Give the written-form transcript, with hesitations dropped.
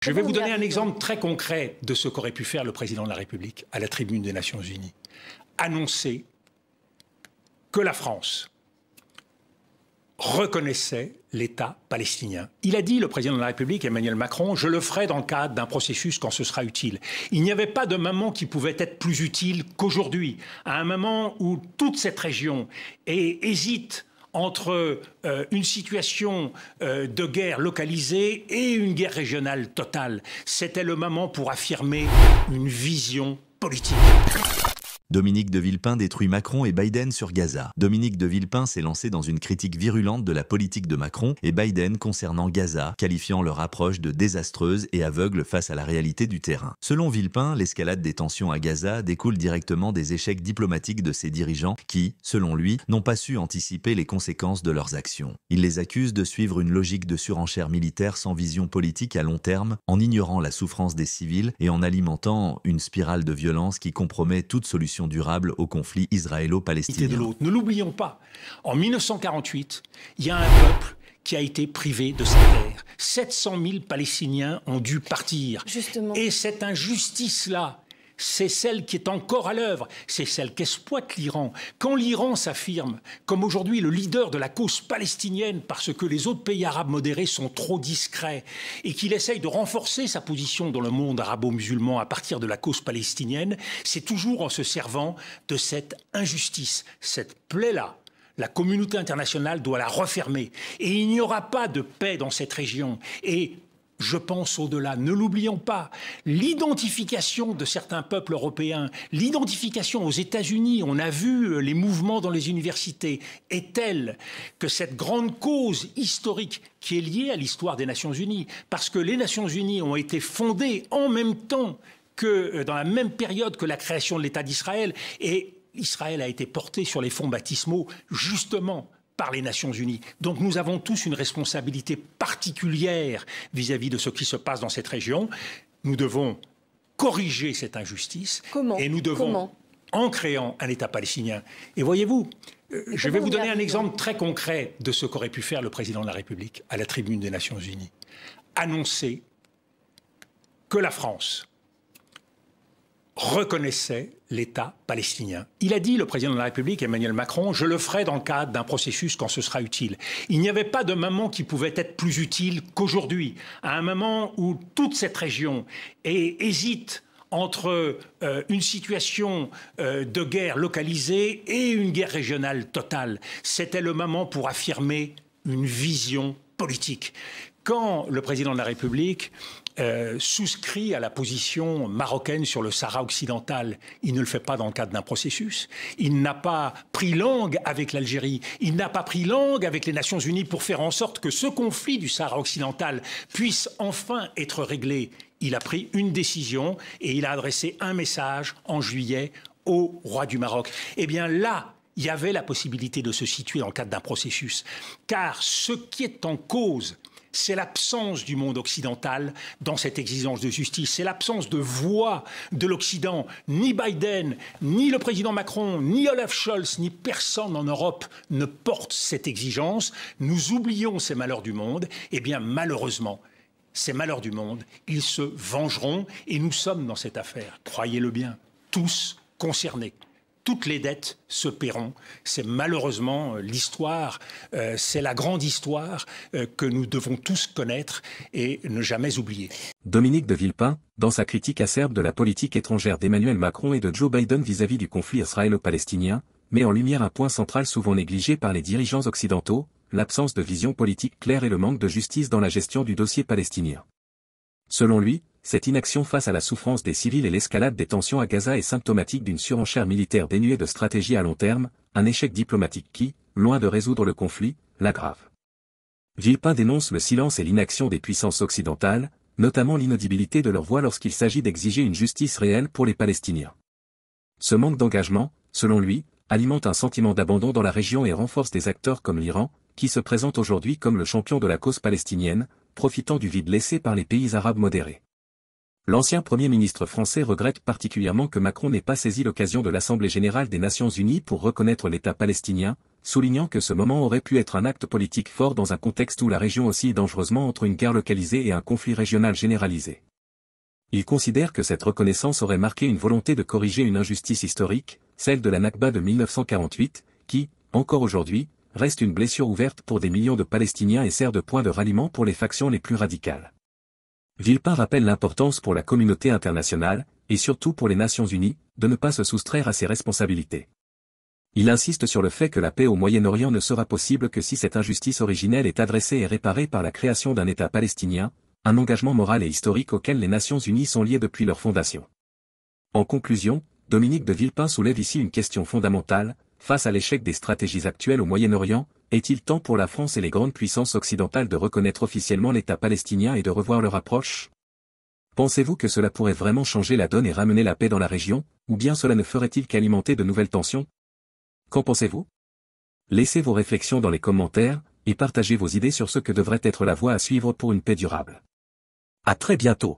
Je vais vous donner un exemple très concret de ce qu'aurait pu faire le président de la République à la tribune des Nations Unies. Annoncer que la France reconnaissait l'État palestinien. Il a dit, le président de la République, Emmanuel Macron, « Je le ferai dans le cadre d'un processus quand ce sera utile ». Il n'y avait pas de moment qui pouvait être plus utile qu'aujourd'hui, à un moment où toute cette région hésite entre une situation de guerre localisée et une guerre régionale totale. C'était le moment pour affirmer une vision politique. Dominique de Villepin détruit Macron et Biden sur Gaza. Dominique de Villepin s'est lancé dans une critique virulente de la politique de Macron et Biden concernant Gaza, qualifiant leur approche de désastreuse et aveugle face à la réalité du terrain. Selon Villepin, l'escalade des tensions à Gaza découle directement des échecs diplomatiques de ses dirigeants qui, selon lui, n'ont pas su anticiper les conséquences de leurs actions. Il les accuse de suivre une logique de surenchère militaire sans vision politique à long terme, en ignorant la souffrance des civils et en alimentant une spirale de violence qui compromet toute solution durable au conflit israélo-palestinien. Ne l'oublions pas, en 1948, il y a un peuple qui a été privé de sa terre. 700 000 Palestiniens ont dû partir. Justement. Et cette injustice-là, c'est celle qui est encore à l'œuvre, c'est celle qu'exploite l'Iran. Quand l'Iran s'affirme comme aujourd'hui le leader de la cause palestinienne parce que les autres pays arabes modérés sont trop discrets et qu'il essaye de renforcer sa position dans le monde arabo-musulman à partir de la cause palestinienne, c'est toujours en se servant de cette injustice, cette plaie-là. La communauté internationale doit la refermer. Et il n'y aura pas de paix dans cette région. Et je pense au-delà, ne l'oublions pas, l'identification de certains peuples européens, l'identification aux États-Unis, on a vu les mouvements dans les universités, est telle que cette grande cause historique qui est liée à l'histoire des Nations Unies, parce que les Nations Unies ont été fondées en même temps que, dans la même période que la création de l'État d'Israël, et Israël a été porté sur les fonds baptismaux, justement, par les Nations Unies. Donc nous avons tous une responsabilité particulière vis-à-vis de ce qui se passe dans cette région. Nous devons corriger cette injustice. Comment? Et nous devons, en créant un État palestinien. Et voyez-vous, je vais vous donner un exemple très concret de ce qu'aurait pu faire le président de la République à la tribune des Nations Unies. Annoncer que la France reconnaissait l'État palestinien. Il a dit, le président de la République, Emmanuel Macron, « Je le ferai dans le cadre d'un processus quand ce sera utile ». Il n'y avait pas de moment qui pouvait être plus utile qu'aujourd'hui, à un moment où toute cette région hésite entre une situation de guerre localisée et une guerre régionale totale. C'était le moment pour affirmer une vision politique. Quand le président de la République souscrit à la position marocaine sur le Sahara occidental, il ne le fait pas dans le cadre d'un processus. Il n'a pas pris langue avec l'Algérie, il n'a pas pris langue avec les Nations Unies pour faire en sorte que ce conflit du Sahara occidental puisse enfin être réglé. Il a pris une décision et il a adressé un message en juillet au roi du Maroc. Eh bien là, il y avait la possibilité de se situer dans le cadre d'un processus. Car ce qui est en cause, c'est l'absence du monde occidental dans cette exigence de justice. C'est l'absence de voix de l'Occident. Ni Biden, ni le président Macron, ni Olaf Scholz, ni personne en Europe ne porte cette exigence. Nous oublions ces malheurs du monde. Eh bien, malheureusement, ces malheurs du monde, ils se vengeront. Et nous sommes dans cette affaire, croyez-le bien, tous concernés. Toutes les dettes se paieront. C'est malheureusement l'histoire, c'est la grande histoire que nous devons tous connaître et ne jamais oublier. Dominique de Villepin, dans sa critique acerbe de la politique étrangère d'Emmanuel Macron et de Joe Biden vis-à-vis du conflit israélo-palestinien, met en lumière un point central souvent négligé par les dirigeants occidentaux, l'absence de vision politique claire et le manque de justice dans la gestion du dossier palestinien. Selon lui, cette inaction face à la souffrance des civils et l'escalade des tensions à Gaza est symptomatique d'une surenchère militaire dénuée de stratégie à long terme, un échec diplomatique qui, loin de résoudre le conflit, l'aggrave. Villepin dénonce le silence et l'inaction des puissances occidentales, notamment l'inaudibilité de leur voix lorsqu'il s'agit d'exiger une justice réelle pour les Palestiniens. Ce manque d'engagement, selon lui, alimente un sentiment d'abandon dans la région et renforce des acteurs comme l'Iran, qui se présente aujourd'hui comme le champion de la cause palestinienne, profitant du vide laissé par les pays arabes modérés. L'ancien Premier ministre français regrette particulièrement que Macron n'ait pas saisi l'occasion de l'Assemblée générale des Nations unies pour reconnaître l'État palestinien, soulignant que ce moment aurait pu être un acte politique fort dans un contexte où la région oscille dangereusement entre une guerre localisée et un conflit régional généralisé. Il considère que cette reconnaissance aurait marqué une volonté de corriger une injustice historique, celle de la Nakba de 1948, qui, encore aujourd'hui, reste une blessure ouverte pour des millions de Palestiniens et sert de point de ralliement pour les factions les plus radicales. Villepin rappelle l'importance pour la communauté internationale, et surtout pour les Nations unies, de ne pas se soustraire à ses responsabilités. Il insiste sur le fait que la paix au Moyen-Orient ne sera possible que si cette injustice originelle est adressée et réparée par la création d'un État palestinien, un engagement moral et historique auquel les Nations unies sont liées depuis leur fondation. En conclusion, Dominique de Villepin soulève ici une question fondamentale: face à l'échec des stratégies actuelles au Moyen-Orient, est-il temps pour la France et les grandes puissances occidentales de reconnaître officiellement l'État palestinien et de revoir leur approche? Pensez-vous que cela pourrait vraiment changer la donne et ramener la paix dans la région, ou bien cela ne ferait-il qu'alimenter de nouvelles tensions? Qu'en pensez-vous? Laissez vos réflexions dans les commentaires, et partagez vos idées sur ce que devrait être la voie à suivre pour une paix durable. À très bientôt.